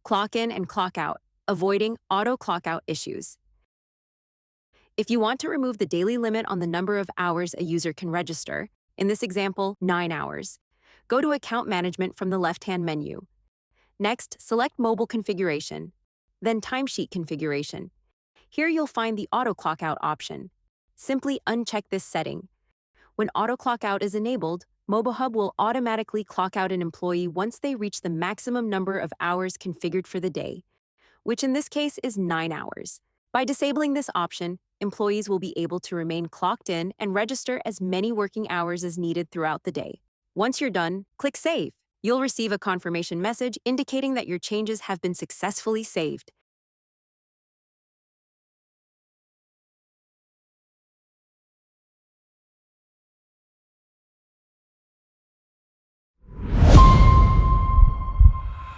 clock in and clock out, avoiding auto clock out issues. If you want to remove the daily limit on the number of hours a user can register, in this example, 9 hours, go to Account Management from the left-hand menu. Next, select Mobile Configuration, then Timesheet Configuration. Here you'll find the Auto Clock Out option. Simply uncheck this setting. When Auto Clock Out is enabled, mobohubb will automatically clock out an employee once they reach the maximum number of hours configured for the day, which in this case is 9 hours. By disabling this option, employees will be able to remain clocked in and register as many working hours as needed throughout the day. Once you're done, click Save. You'll receive a confirmation message indicating that your changes have been successfully saved.